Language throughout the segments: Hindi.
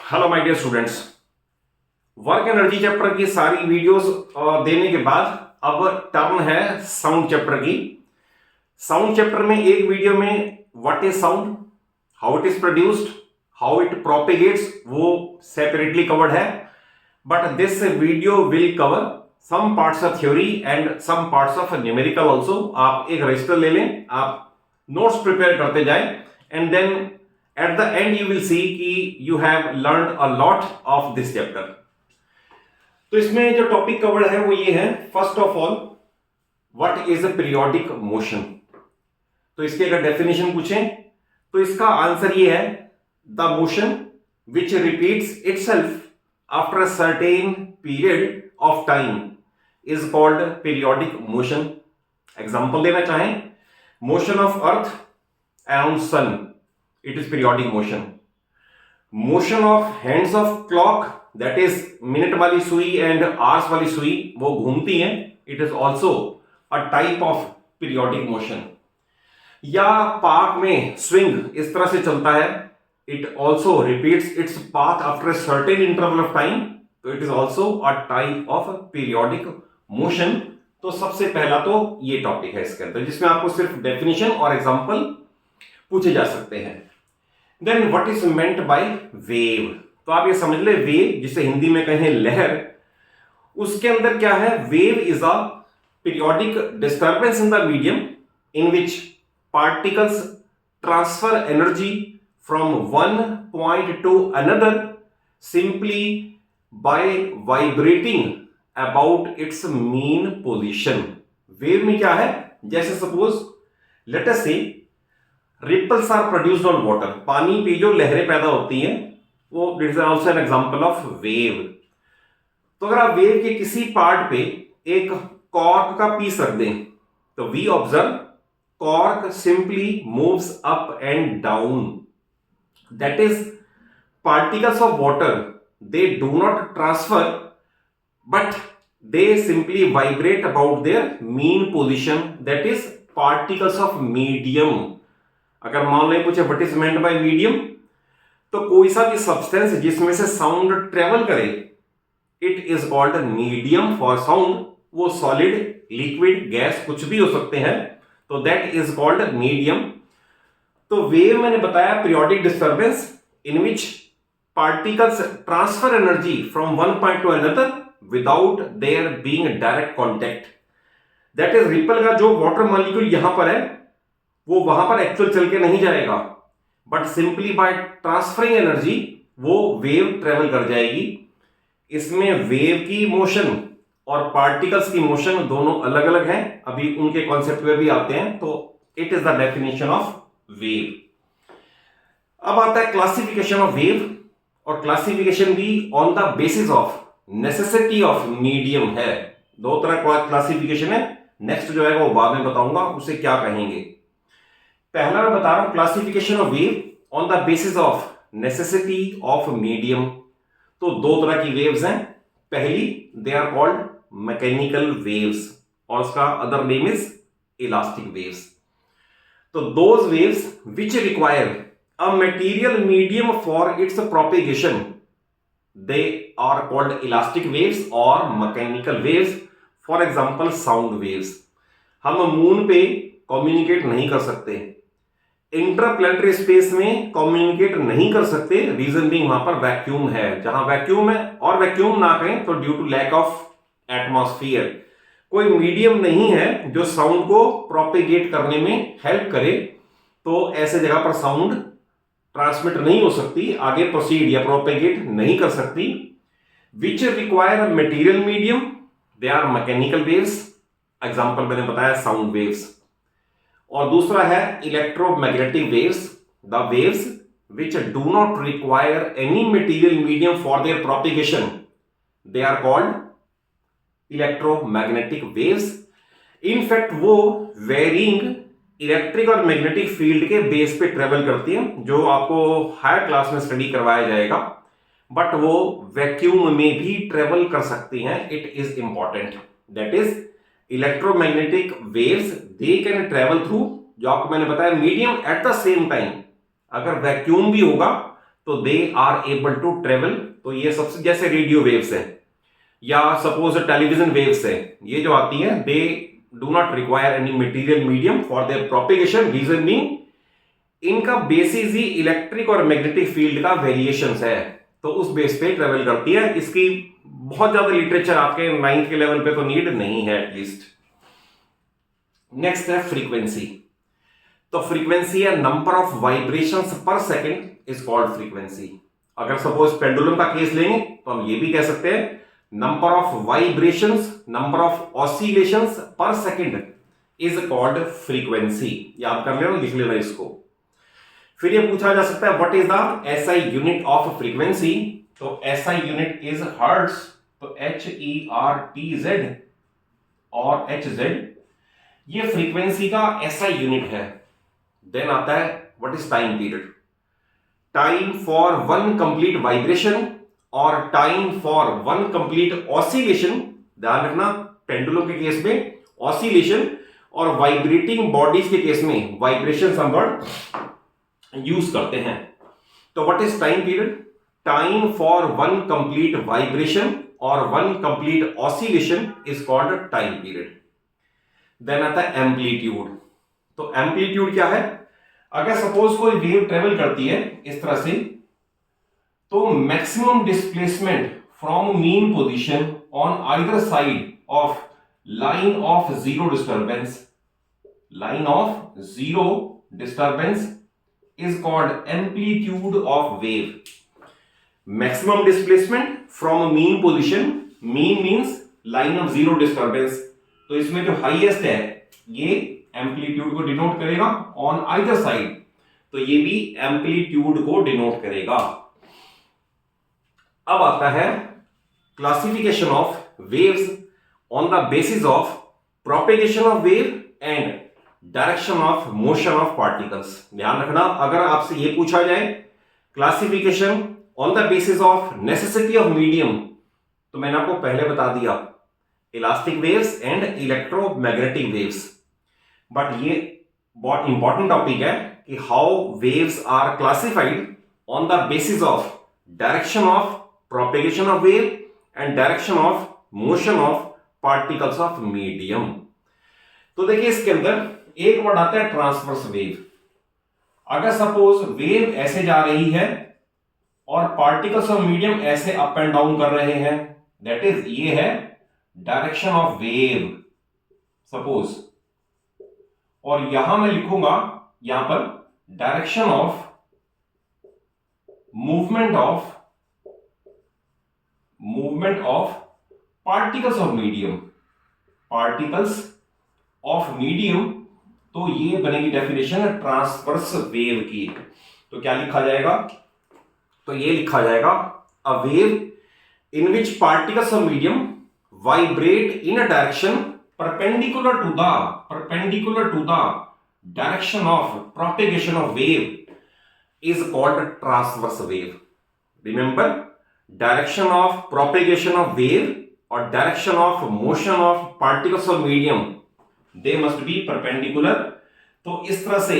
Hello my dear students. Work energy chapter की सारी वीडियोस देने के बाद अब टर्न है साउंड चैप्टर की। साउंड चैप्टर में एक वीडियो में what is sound, how it is produced, how it propagates, वो सेपरेटली कवर्ड है। But this video will cover some parts of theory and some parts of numerical also. आप एक रजिस्टर ले लें, आप नोट्स प्रिपेयर करते जाएं and then at the end you will see कि you have learned a lot of this chapter। तो इसमें जो टॉपिक कवर्ड है वो ये है, first of all what is a periodic motion. तो इसकी अगर डेफिनेशन पूछें तो इसका आंसर ये है, the motion which repeats itself after a certain period of time is called periodic motion. Example देना चाहें, motion of earth around sun, it is periodic motion. Motion of hands of clock, that is minute वाली सुई एंड आवर्स वाली सुई वो घूमती हैं, it is also a type of periodic motion। या पार्क में स्विंग इस तरह से चलता है, it also repeats its path after a certain interval of time, तो it is also a type of periodic motion। तो सबसे पहला तो ये टॉपिक है इसके अंदर जिसमें आपको सिर्फ डेफिनेशन और एग्जांपल पूछे जा सकते हैं। Then what is meant by wave, तो आप ये समझ ले, वेव जिसे हिंदी में कहें लहर, उसके अंदर क्या है, wave is a periodic disturbance in the medium in which particles transfer energy from one point to another simply by vibrating about its mean position. Wave में क्या है, जैसे suppose let us say ripples are produced on water, पानी पे जो लहरें पैदा होती हैं वो it is also an example of wave. तो अगर आप वेव के किसी पार्ट पे एक कॉर्क का पीस रख दें तो we observe cork simply moves up and down, that is particles of water they do not transfer but they simply vibrate about their mean position, that is particles of medium. अगर मान लें पूछे what is meant by medium, तो कोई सा भी सब्सटेंस जिसमें से साउंड ट्रेवल करे it is called medium for sound. वो सॉलिड, लिक्विड, गैस कुछ भी हो सकते हैं, तो दैट इज कॉल्ड मीडियम। तो वेव मैंने बताया periodic disturbance in which particles transfer energy from one point to another without their being direct contact, that is ripple का जो वाटर मॉलिक्यूल यहां पर है वो वहां पर एक्चुअल चल के नहीं जाएगा, but simply by transferring energy वो वेव ट्रेवल कर जाएगी। इसमें वेव की मोशन और पार्टिकल्स की मोशन दोनों अलग अलग हैं, अभी उनके कॉन्सेप्ट में भी आते हैं। तो it is the definition of wave. अब आता है क्लासिफिकेशन ऑफ वेव, और क्लासिफिकेशन भी on the basis of necessity of medium है। दो तरह का क्लासिफिकेशन है, नेक्स्ट जो है वो बाद में बताऊंगा उसे क्या कहेंगे। पहला मैं बता रहा हूं classification of wave on the basis of necessity of medium. तो दो तरह की वेव्स हैं, पहली they are called mechanical waves और उसका other name is elastic waves. तो those waves which require a material medium for its propagation they are called elastic waves और mechanical waves. For example sound waves, हम मून पे कम्युनिकेट नहीं कर सकते, इंटरप्लैनेटरी स्पेस में कम्युनिकेट नहीं कर सकते, रीजन बीइंग वहां पर वैक्यूम है। जहां वैक्यूम है, और वैक्यूम ना कहें तो due to lack of atmosphere, कोई मीडियम नहीं है जो साउंड को प्रोपेगेट करने में हेल्प करे, तो ऐसे जगह पर साउंड ट्रांसमिट नहीं हो सकती, आगे प्रोसीड या प्रोपेगेट नहीं कर सकती। Which require material medium they are mechanical waves, example मैंने बताया साउंड वेव्स। और दूसरा है electromagnetic waves, the waves which do not require any material medium for their propagation they are called electromagnetic waves. In fact वो वेरिंग इलेक्ट्रिक और मैग्नेटिक फील्ड के बेस पे ट्रेवल करती हैं, जो आपको हायर क्लास में स्टडी करवाया जाएगा, बट वो वैक्यूम में भी ट्रेवल कर सकती हैं। It is important, that is electromagnetic waves they can travel through, जो आपको मैंने बताया medium at the same time. अगर वैक्यूम भी होगा तो they are able to travel. तो ये सबसे, जैसे रेडियो वेव्स है या सपोज टेलीविजन वेव्स है, ये जो आती है, they do not require any material medium for their propagation. Reason being इनका बेसिस ही इलेक्ट्रिक और मैग्नेटिक फील्ड का वेरिएशंस है, तो उस बेस पे ट्रेवल करती है। इसकी बहुत ज्यादा लिटरेचर आपके 9th के लेवल पे तो नीड नहीं है एटलीस्ट। नेक्स्ट है फ्रीक्वेंसी। तो फ्रीक्वेंसी है नंबर ऑफ वाइब्रेशंस पर सेकंड इज कॉल्ड फ्रीक्वेंसी। अगर सपोज पेंडुलम का केस लेंगे तो हम ये भी कह सकते हैं number of vibrations, number of oscillations पर सेकंड इज कॉल्ड फ्रीक्वेंसी। याद कर लेना, लिख लेना इसको। फिर ये पूछा जा सकता है what is the SI unit of frequency. तो एसआई यूनिट इज हर्ट्ज। तो HERTZ और HZ ये फ्रीक्वेंसी का एसआई यूनिट है। देन आता है what is time period. Time for one complete vibration और time for one complete oscillation. ध्यान रखना, पेंडुलम के केस में ऑसिलेशन और वाइब्रेटिंग बॉडीज के केस में वाइब्रेशन हम वर्ड यूज करते हैं। तो what is time period. Time for one complete vibration और one complete oscillation is called time period. Then आता है एम्पलीट्यूड। तो एम्पलीट्यूड क्या है। अगर सपोज कोई वेव ट्रेवल करती है इस तरह से, तो maximum displacement from mean position on either side of line of zero disturbance, line of zero disturbance is called amplitude of wave. Maximum displacement from a mean position, mean means line of zero disturbance, तो इसमें जो हाईएस्ट है ये एम्पलीट्यूड को डिनोट करेगा ऑन आइदर साइड, तो ये भी एम्पलीट्यूड को डिनोट करेगा। अब आता है classification of waves on the basis of propagation of wave and direction of motion of particles. ध्यान रखना, अगर आपसे यह पूछा जाए classification on the basis of necessity of medium, तो मैंने आपको पहले बता दिया elastic waves and electromagnetic waves. But ये बहुत इंपॉर्टेंट टॉपिक है कि how waves are classified on the basis of direction of propagation of wave and direction of motion of particles of medium. तो देखिए इसके अंदर एक वर्ड आता है ट्रांसवर्स वेव। अगर सपोज वेव ऐसे जा रही है और पार्टिकल्स ऑफ मीडियम ऐसे अप एंड डाउन कर रहे हैं, दैट इज ये है डायरेक्शन ऑफ वेव सपोज, और यहां मैं लिखूंगा यहां पर direction of movement of particles of medium, particles of medium. तो ये बनेगी डेफिनेशन ट्रांसवर्स वेव की। तो क्या लिखा जाएगा, तो ये लिखा जाएगा a wave in which particles of medium vibrate in a direction perpendicular to the direction of propagation of wave is called transverse wave. Remember, direction of propagation of wave और direction of motion of particles of medium they must be perpendicular. तो इस तरह से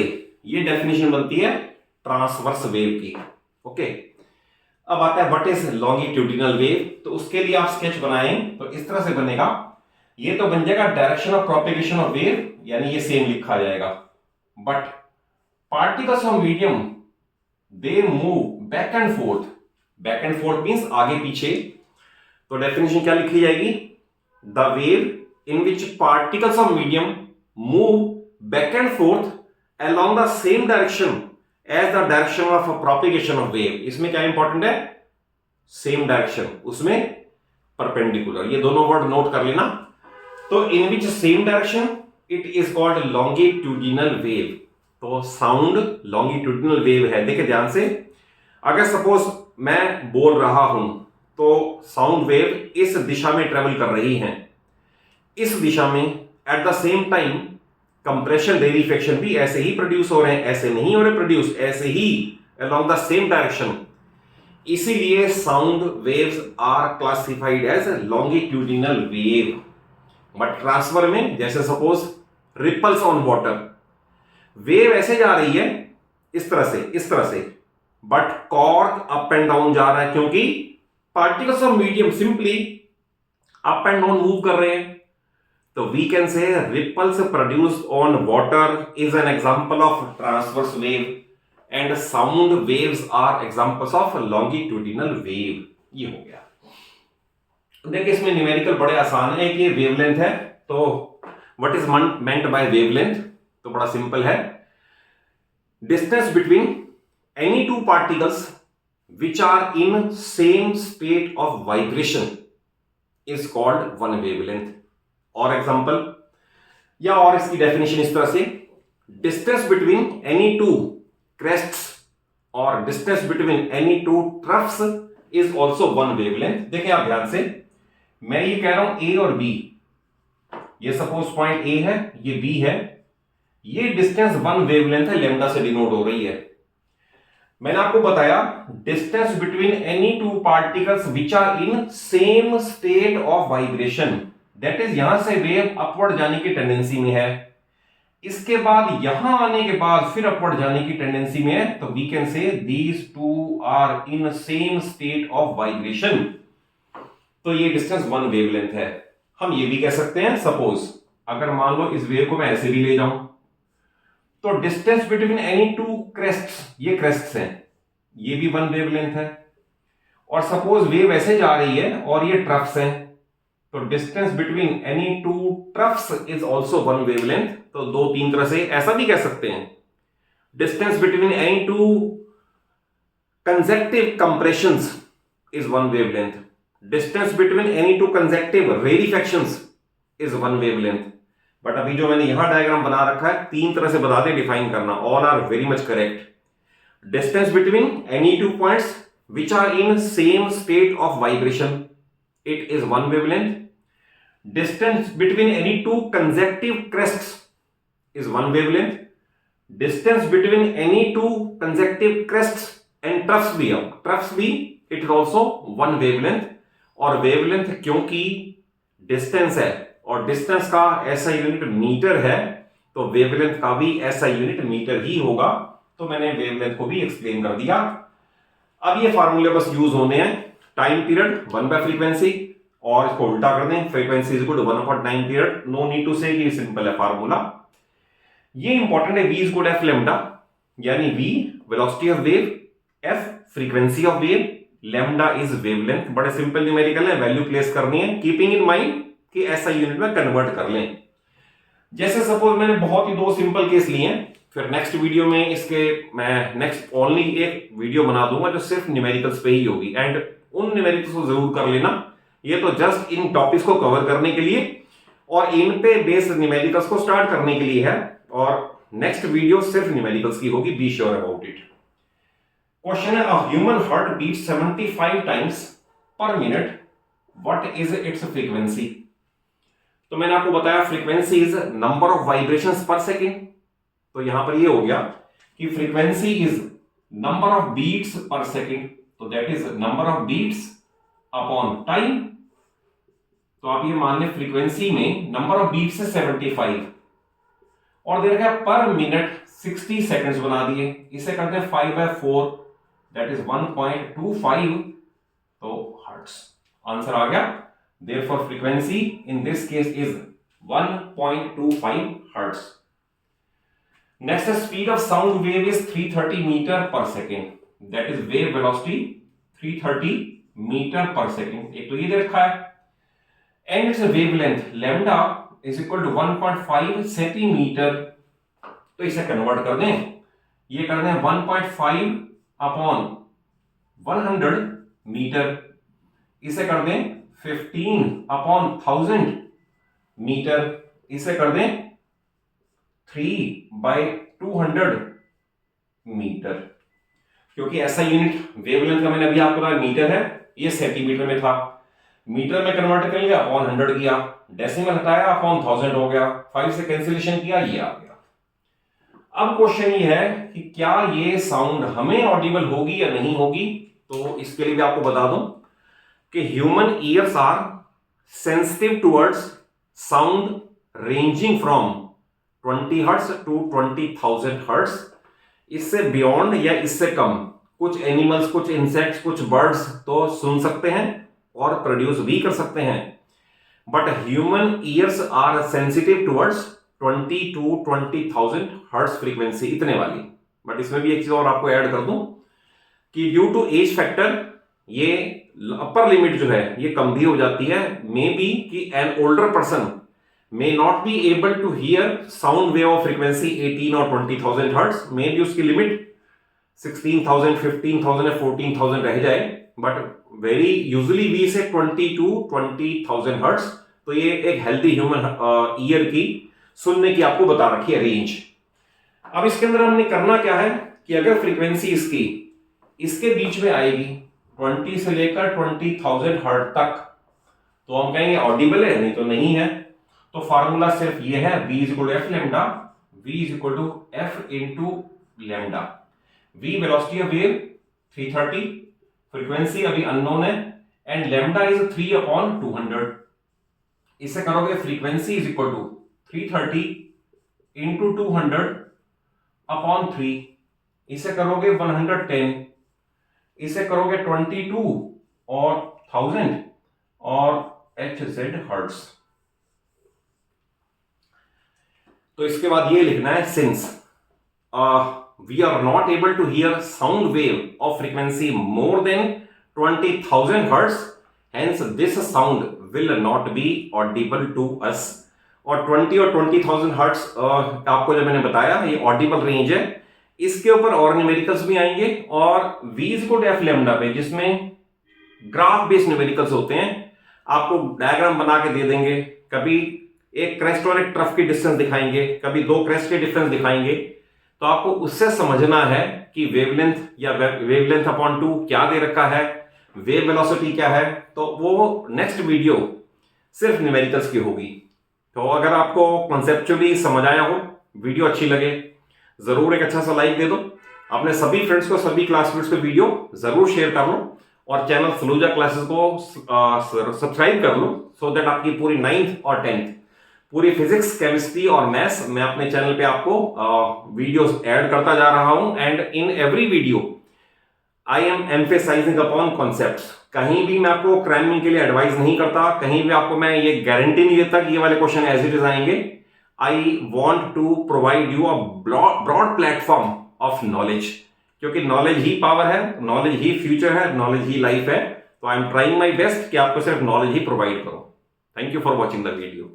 ये डेफिनेशन बनती है ट्रांसवर्स वेव की। ओके, अब आता है व्हाट इज लॉन्गिट्यूडिनल वेव। तो उसके लिए आप स्केच बनाएं तो इस तरह से बनेगा। ये तो बन जाएगा direction of propagation of wave, यानी ये सेम लिखा जाएगा। But particles of medium they move back and fourth means आगे पीछे। तो डेफिनेशन क्या लिखी जाएगी, the wave in which particles of medium move back and forth along the same direction as the direction of propagation of wave। इसमें क्या इंपॉर्टेंट है, सेम डायरेक्शन, उसमें परपेंडिकुलर, ये दोनों वर्ड नोट कर लेना। तो in which same direction it is called longitudinal wave. तो साउंड लॉन्गिट्यूडिनल वेव है। देखिए ध्यान से, अगर सपोज मैं बोल रहा हूं तो साउंड वेव इस दिशा में ट्रेवल कर रही है, इस दिशा में at the same time compression rarefaction भी ऐसे ही प्रोड्यूस हो रहे हैं, ऐसे नहीं हो रहे प्रोड्यूस, ऐसे ही अलोंग द सेम डायरेक्शन। इसीलिए sound waves are classified as longitudinal wave. But transfer में जैसे suppose ripples on water, wave ऐसे जा रही है इस तरह से, but cork up and down जा रहा है क्योंकि particles of medium simply up and down move कर रहे हैं. तो we can say ripples produced on water is an example of transverse wave and sound waves are examples of longitudinal wave. ये हो गया. देखिए इसमें न्यूमेरिकल बड़े आसान है कि ये वेवलेंथ है. तो what is meant bye wavelength? तो बड़ा सिंपल है. Distance between any two particles which are in same state of vibration is called one wavelength. और एग्जांपल या और इसकी डेफिनेशन इस तरह से, डिस्टेंस बिटवीन एनी टू क्रेस्ट्स और distance between any to troughs is also one wavelength. देखिए आप ध्यान से, मैं ये कह रहा हूं ए और बी, ये सपोज पॉइंट ए है, ये बी है, ये डिस्टेंस वन वेवलेंथ है, लेमडा से डिनोट हो रही है. मैंने आपको बताया distance between any two particles which are in same state of vibration, that is यहां से वेव अपवर्ड जाने की टेंडेंसी में है, इसके बाद यहां आने के बाद फिर अपवर्ड जाने की टेंडेंसी में है. तो we can say these two are in same state of vibration. तो ये डिस्टेंस वन वेवलेंथ है. हम ये भी कह सकते हैं, सपोज अगर मान लो इस वेव को मैं ऐसे भी ले जाऊं, तो डिस्टेंस बिटवीन एनी टू क्रेस्ट्स, ये क्रेस्ट्स हैं, ये भी वन वेवलेंथ है. और सपोज वेव ऐसे जा रही है और ये ट्रफ्स हैं, तो distance between any to troughs is also one wavelength. तो दो तीन तरह से ऐसा भी कह सकते हैं. Distance between any two consecutive compressions is one wavelength. Distance between any two consecutive rarefactions is one wavelength. But अभी जो मैंने यहां डायग्राम बना रखा है, तीन तरह से बताते डिफाइन करना. All are very much correct. Distance between any two points which are in same state of vibration, it is one wavelength. Distance between any two consecutive crests is one wavelength. Distance between any two consecutive crests and troughs भी it is also one wavelength. और वेवलेंथ क्योंकि डिस्टेंस है और डिस्टेंस का ऐसा यूनिट मीटर है, तो वेवलेंथ का भी ऐसा यूनिट मीटर ही होगा. तो मैंने वेवलेंथ को भी एक्सप्लेन कर दिया. अब ये फार्मूले बस यूज होने हैं. टाइम पीरियड 1 बाय फ्रीक्वेंसी, और इसको उल्टा कर दें, frequency is equal to 1 upon time period. No need to say, ये सिंपल है फार्मूला. ये इंपॉर्टेंट है. v is equal to F lambda, यानी v velocity of wave, f frequency of wave, lambda is wavelength. बड़े सिंपल न्यूमेरिकल है, वैल्यू प्लेस करनी है, कीपिंग इन माइंड कि ऐसा यूनिट में कन्वर्ट कर लें. जैसे सपोज मैंने बहुत ही दो सिंपल केस लिए हैं, फिर नेक्स्ट वीडियो में इसके मैं नेक्स्ट ओनली एक वीडियो बना दूंगा जो सिर्फ न्यूमेरिकल्स पे ही होगी. एंड उन न्यूमेरिकल्स को जरूर कर लेना. ये तो जस्ट इन टॉपिक्स को कवर करने के लिए और इन पे बेस्ड न्यूमेरिकल्स को स्टार्ट करने के लिए है. और नेक्स्ट वीडियो सिर्फ न्यूमेरिकल्स की होगी, be sure about it. Question है, a human heart beats 75 times per minute, what is its frequency? तो मैंने आपको बताया frequency is number of vibrations per second. तो यहां पर ये हो गया कि frequency is number of beats per second, तो that is number of beats upon time. तो आप ये मान लें फ्रीक्वेंसी में नंबर ऑफ बीट्स है 75 और दे रखा है पर मिनट 60 सेकंड्स बना दिए. इसे करते हैं 5/4, दैट इज 1.25, तो हर्ट्ज. आंसर आ गया. Therefore, frequency in this case is 1.25 hertz. Next, the speed of sound wave is 330 meter per second. That is wave velocity 330 meter per second. एक तो ये दे रखा है. And its wavelength lambda is equal to 1.5 centimeter. तो इसे कन्वर्ट कर दें. ये कर दें 1.5 अपॉन 100 मीटर. इसे कर दें 15 अपॉन 1000 मीटर. इसे कर दें 3/200 मीटर. क्योंकि ऐसा यूनिट वेवलेंथ का मैंने अभी आपको बताया मीटर है, ये सेंटीमीटर में था. मीटर में कन्वर्ट कर लिया, अपॉन 100 किया, डेसिमल हटाया, अपॉन 1000 हो गया, 5 से कैंसिलेशन किया, ये आ गया. अब क्वेश्चन ये है कि क्या ये साउंड हमें ऑडिबल होगी या नहीं होगी. तो इसके लिए भी आपको बता दूं कि human ears are sensitive towards sound ranging from 20 hertz to 20,000 hertz. इससे बियॉन्ड या इससे कम कुछ एनिमल्स, कुछ इंसेक्ट्स, कुछ बर्ड्स तो सुन सकते हैं और प्रोड्यूस भी कर सकते हैं, but human ears are sensitive towards 20 to 20,000 hertz frequency, इतने वाली। बट इसमें भी एक चीज और आपको ऐड कर दूं कि ड्यू टू एज फैक्टर ये अपर लिमिट जो है ये कम भी हो जाती है। मे बी कि an older person may not be able to hear sound wave of frequency 18 or 20,000 hertz, may be उसकी लिमिट 16,000, 15,000 या 14,000 रह जाए, बट वेरी यूजुअली वी से 20 to 20,000 हर्ट्ज। तो ये एक हेल्दी ह्यूमन ईयर की सुनने की आपको बता रखी है रेंज। अब इसके अंदर हमने करना क्या है कि अगर फ्रीक्वेंसी इसकी इसके बीच में आएगी 20 से लेकर 20,000 हर्ट्ज तक, तो हम कहेंगे ऑडिबल है, नहीं तो नहीं है। तो फार्मूला सिर्फ ये है v is equal to F lambda, v is equal to F into lambda. v velocity of wave 330, frequency अभी अननोन है, एंड लैम्डा इज 3/200। इसे करोगे frequency is equal to 330 into 200/3, इसे करोगे 110, इसे करोगे 22 और 1000 और hz हर्ट्ज। तो इसके बाद ये लिखना है since we are not able to hear sound wave of frequency more than 20,000 hertz, hence this sound will not be audible to us. और 20 और 20,000 हर्ट्ज आपको जब मैंने बताया ये ऑडिबल रेंज है। इसके ऊपर और न्यूमेरिकल्स भी आएंगे, और v equal to F lambda पे जिसमें ग्राफ बेस्ड न्यूमेरिकल्स होते हैं, आपको डायग्राम बना के दे देंगे, कभी एक क्रेस्ट और एक ट्रफ की डिस्टेंस दिखाएंगे, कभी दो क्रेस्ट के डिफरेंस दिखाएंगे। तो आपको उससे समझना है कि वेवलेंथ या वेवलेंथ अपॉन 2 क्या दे रखा है, वेव वेलोसिटी क्या है। तो वो नेक्स्ट वीडियो सिर्फ न्यूमेरिकल्स की होगी। तो अगर आपको कॉन्सेप्चुअली समझ आया हो, वीडियो अच्छी लगे, जरूर एक अच्छा सा लाइक दे दो, अपने सभी फ्रेंड्स को, सभी क्लासमेट्स को वीडियो जरूर शेयर कर लो, और चैनल सलूजा क्लासेस को सब्सक्राइब कर लो, सो दैट आपकी पूरी 9th और 10th पूरी फिजिक्स, केमिस्ट्री और मैथ्स मैं अपने चैनल पे आपको वीडियोस ऐड करता जा रहा हूं। And in every video I am emphasizing upon concepts. कहीं भी मैं आपको क्रैमिंग के लिए एडवाइस नहीं करता, कहीं भी आपको मैं ये गारंटी नहीं देता कि ये वाले क्वेश्चन एज इट इज आएंगे। I want to provide you a broad platform of knowledge, क्योंकि नॉलेज ही पावर है, नॉलेज ही फ्यूचर है, नॉलेज ही लाइफ है। तो I am trying my best कि आपको सिर्फ नॉलेज ही प्रोवाइड करो। Thank you for watching the video.